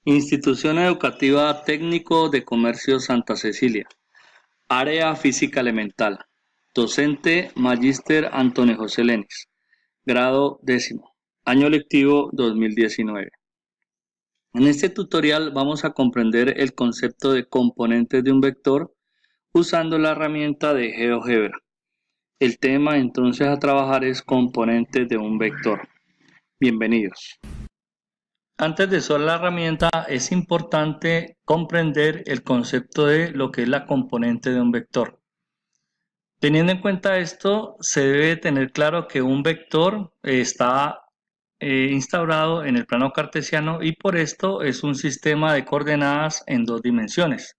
Institución Educativa Técnico de Comercio Santa Cecilia. Área Física Elemental. Docente Magíster Antonio José Lenis. Grado 10º. Año lectivo 2019. En este tutorial vamos a comprender el concepto de componentes de un vector usando la herramienta de GeoGebra. El tema entonces a trabajar es componentes de un vector. Bienvenidos. Antes de usar la herramienta es importante comprender el concepto de lo que es la componente de un vector. Teniendo en cuenta esto, se debe tener claro que un vector está instaurado en el plano cartesiano y por esto es un sistema de coordenadas en dos dimensiones.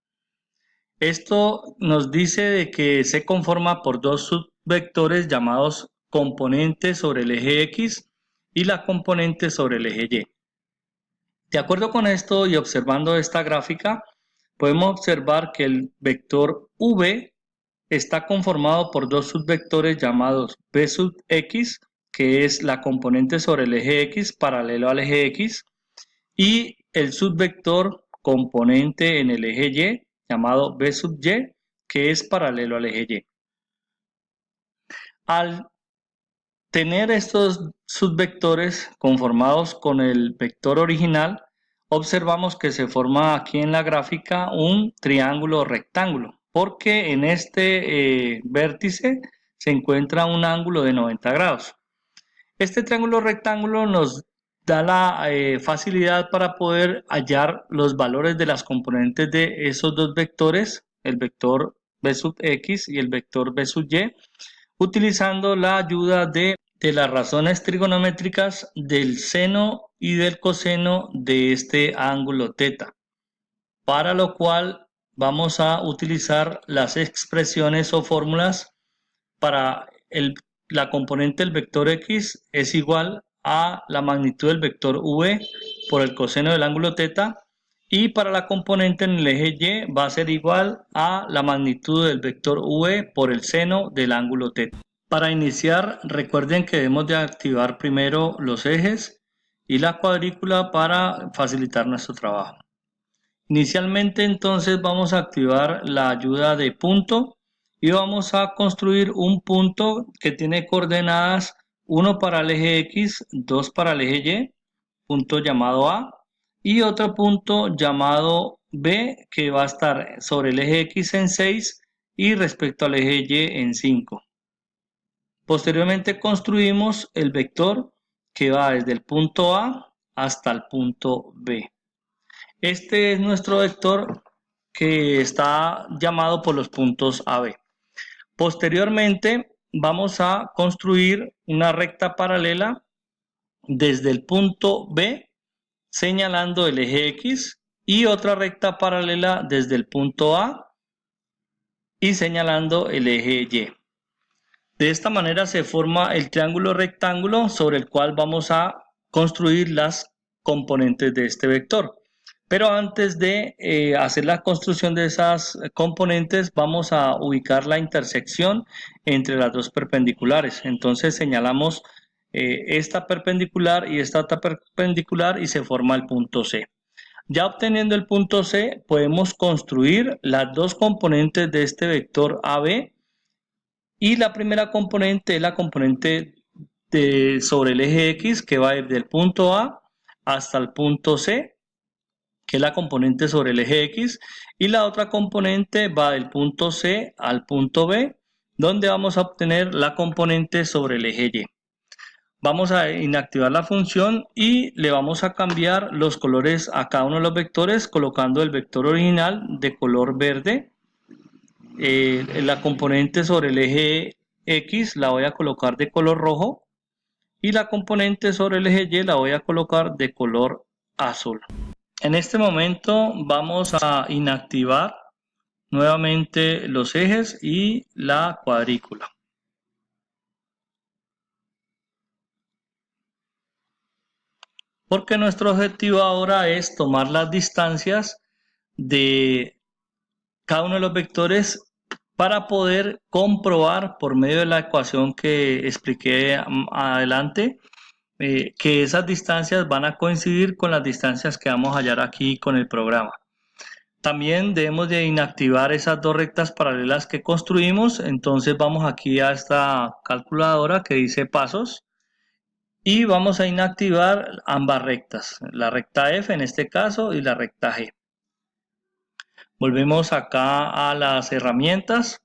Esto nos dice de que se conforma por dos subvectores llamados componente sobre el eje X y la componente sobre el eje Y. De acuerdo con esto y observando esta gráfica, podemos observar que el vector V está conformado por dos subvectores llamados V sub X, que es la componente sobre el eje X paralelo al eje X, y el subvector componente en el eje Y llamado V sub Y, que es paralelo al eje Y. Al tener estos subvectores conformados con el vector original, observamos que se forma aquí en la gráfica un triángulo rectángulo, porque en este vértice se encuentra un ángulo de 90 grados. Este triángulo rectángulo nos da la facilidad para poder hallar los valores de las componentes de esos dos vectores, el vector v sub x y el vector v sub y, utilizando la ayuda de las razones trigonométricas del seno y del coseno de este ángulo θ, para lo cual vamos a utilizar las expresiones o fórmulas para la componente del vector x es igual a la magnitud del vector v por el coseno del ángulo θ, y para la componente en el eje y va a ser igual a la magnitud del vector v por el seno del ángulo θ. Para iniciar, recuerden que debemos de activar primero los ejes y la cuadrícula para facilitar nuestro trabajo. Inicialmente entonces vamos a activar la ayuda de punto y vamos a construir un punto que tiene coordenadas 1 para el eje X, 2 para el eje Y, punto llamado A, y otro punto llamado B que va a estar sobre el eje X en 6 y respecto al eje Y en 5. Posteriormente construimos el vector que va desde el punto A hasta el punto B. Este es nuestro vector que está llamado por los puntos AB. Posteriormente vamos a construir una recta paralela desde el punto B señalando el eje X y otra recta paralela desde el punto A y señalando el eje Y. De esta manera se forma el triángulo rectángulo sobre el cual vamos a construir las componentes de este vector. Pero antes de hacer la construcción de esas componentes, vamos a ubicar la intersección entre las dos perpendiculares. Entonces señalamos esta perpendicular y esta otra perpendicular y se forma el punto C. Ya obteniendo el punto C, podemos construir las dos componentes de este vector AB. Y la primera componente es la componente sobre el eje X, que va desde el punto A hasta el punto C, que es la componente sobre el eje X, y la otra componente va del punto C al punto B, donde vamos a obtener la componente sobre el eje Y. Vamos a inactivar la función y le vamos a cambiar los colores a cada uno de los vectores, colocando el vector original de color verde. La componente sobre el eje X la voy a colocar de color rojo y la componente sobre el eje Y la voy a colocar de color azul. En este momento vamos a inactivar nuevamente los ejes y la cuadrícula. Porque nuestro objetivo ahora es tomar las distancias de cada uno de los vectores para poder comprobar por medio de la ecuación que expliqué adelante que esas distancias van a coincidir con las distancias que vamos a hallar aquí con el programa. También debemos de inactivar esas dos rectas paralelas que construimos. Entonces vamos aquí a esta calculadora que dice pasos y vamos a inactivar ambas rectas, la recta F en este caso y la recta G. Volvemos acá a las herramientas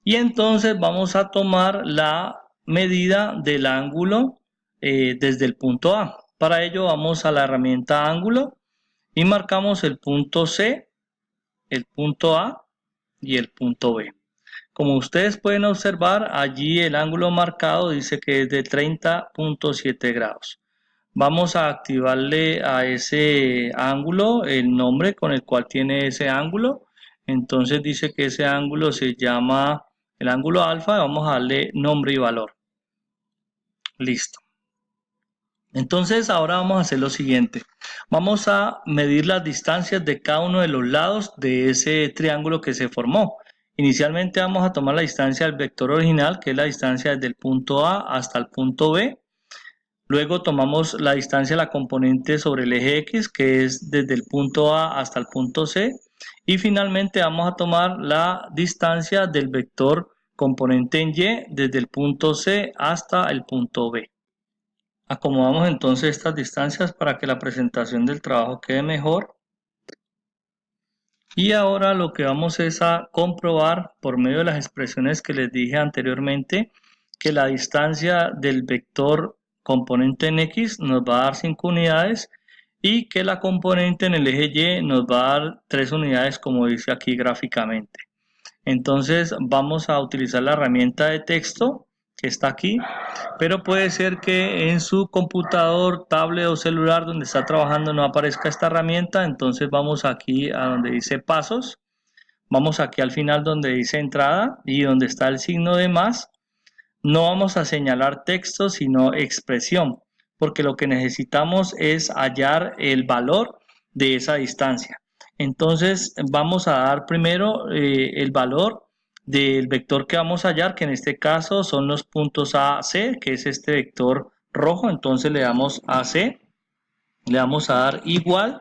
y entonces vamos a tomar la medida del ángulo desde el punto A. Para ello vamos a la herramienta ángulo y marcamos el punto C, el punto A y el punto B. Como ustedes pueden observar, allí el ángulo marcado dice que es de 30.7 grados. Vamos a activarle a ese ángulo el nombre con el cual tiene ese ángulo. Entonces dice que ese ángulo se llama el ángulo alfa. Vamos a darle nombre y valor. Listo. Entonces ahora vamos a hacer lo siguiente. Vamos a medir las distancias de cada uno de los lados de ese triángulo que se formó. Inicialmente vamos a tomar la distancia del vector original, que es la distancia desde el punto A hasta el punto B. Luego tomamos la distancia de la componente sobre el eje X, que es desde el punto A hasta el punto C. Y finalmente vamos a tomar la distancia del vector componente en Y desde el punto C hasta el punto B. Acomodamos entonces estas distancias para que la presentación del trabajo quede mejor. Y ahora lo que vamos es a comprobar por medio de las expresiones que les dije anteriormente que la distancia del vector componente en X nos va a dar 5 unidades y que la componente en el eje Y nos va a dar 3 unidades como dice aquí gráficamente. Entonces vamos a utilizar la herramienta de texto que está aquí, pero puede ser que en su computador, tablet o celular donde está trabajando no aparezca esta herramienta. Entonces vamos aquí a donde dice pasos, vamos aquí al final donde dice entrada y donde está el signo de más. No vamos a señalar texto sino expresión, porque lo que necesitamos es hallar el valor de esa distancia. Entonces vamos a dar primero el valor del vector que vamos a hallar, que en este caso son los puntos A, C, que es este vector rojo. Entonces le damos a C, le vamos a dar igual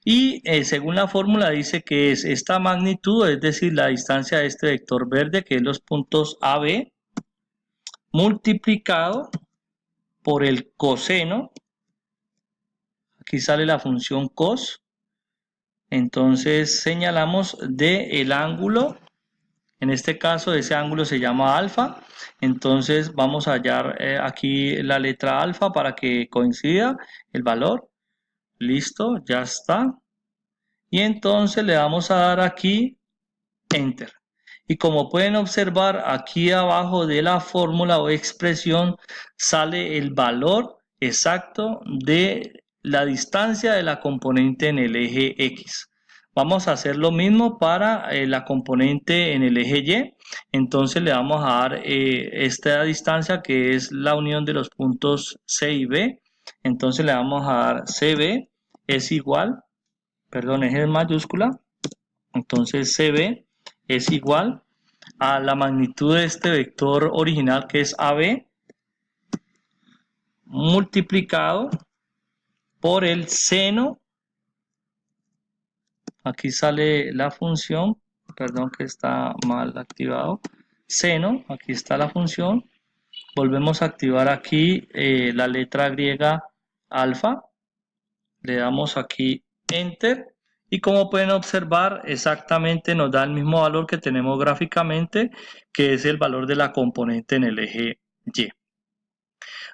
y según la fórmula dice que es esta magnitud, es decir, la distancia de este vector verde, que es los puntos AB, multiplicado por el coseno. Aquí sale la función cos. Entonces señalamos del ángulo. En este caso ese ángulo se llama alfa. Entonces vamos a hallar aquí la letra alfa para que coincida el valor. Listo, ya está. Y entonces le vamos a dar aquí Enter. Y como pueden observar, aquí abajo de la fórmula o expresión sale el valor exacto de la distancia de la componente en el eje X. Vamos a hacer lo mismo para la componente en el eje Y. Entonces le vamos a dar esta distancia que es la unión de los puntos C y B. Entonces le vamos a dar CB es igual, perdón, es en mayúscula. Entonces CB es igual a la magnitud de este vector original que es AB multiplicado por el seno. Aquí sale la función, perdón que está mal activado, seno, aquí está la función. Volvemos a activar aquí la letra griega alfa, le damos aquí Enter. Y como pueden observar, exactamente nos da el mismo valor que tenemos gráficamente, que es el valor de la componente en el eje Y.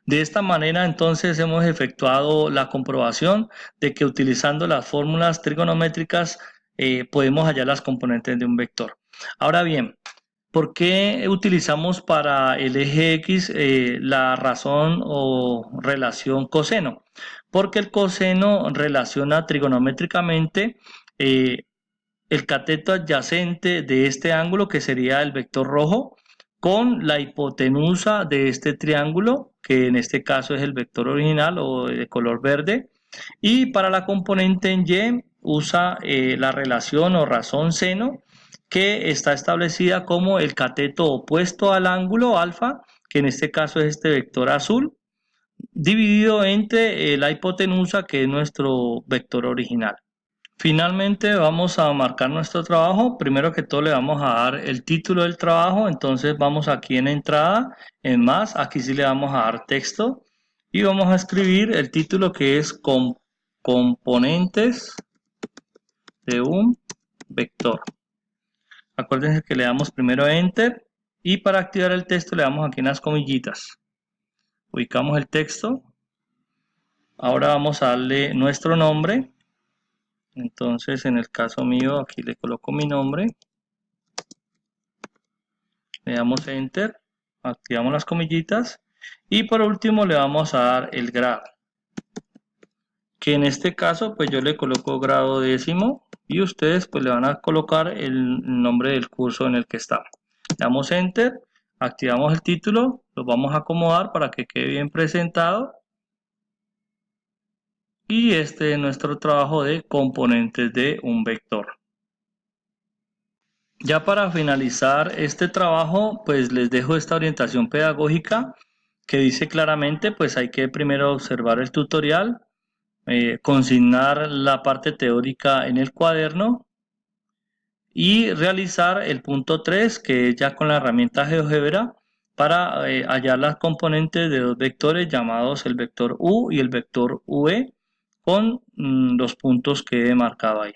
De esta manera, entonces, hemos efectuado la comprobación de que utilizando las fórmulas trigonométricas podemos hallar las componentes de un vector. Ahora bien, ¿por qué utilizamos para el eje X la razón o relación coseno? Porque el coseno relaciona trigonométricamente el cateto adyacente de este ángulo, que sería el vector rojo, con la hipotenusa de este triángulo, que en este caso es el vector original o de color verde. Y para la componente en Y usa la relación o razón seno, que está establecida como el cateto opuesto al ángulo alfa, que en este caso es este vector azul, dividido entre la hipotenusa, que es nuestro vector original. Finalmente vamos a marcar nuestro trabajo. Primero que todo le vamos a dar el título del trabajo. Entonces vamos aquí en entrada, en más, aquí sí le vamos a dar texto y vamos a escribir el título, que es componentes de un vector. Acuérdense que le damos primero Enter y para activar el texto le damos aquí en las comillitas. Ubicamos el texto. Ahora vamos a darle nuestro nombre. Entonces en el caso mío aquí le coloco mi nombre. Le damos Enter. Activamos las comillitas. Y por último le vamos a dar el grado, que en este caso pues yo le coloco grado décimo y ustedes pues le van a colocar el nombre del curso en el que estamos. Le damos Enter, activamos el título, lo vamos a acomodar para que quede bien presentado y este es nuestro trabajo de componentes de un vector. Ya para finalizar este trabajo pues les dejo esta orientación pedagógica que dice claramente pues hay que primero observar el tutorial, consignar la parte teórica en el cuaderno y realizar el punto 3, que es ya con la herramienta GeoGebra, para hallar las componentes de dos vectores llamados el vector U y el vector V con los puntos que he marcado ahí.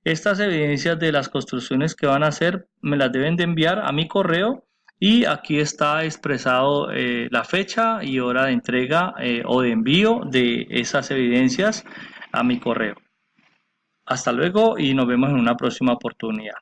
Estas evidencias de las construcciones que van a hacer me las deben de enviar a mi correo y aquí está expresado la fecha y hora de entrega o de envío de esas evidencias a mi correo. Hasta luego y nos vemos en una próxima oportunidad.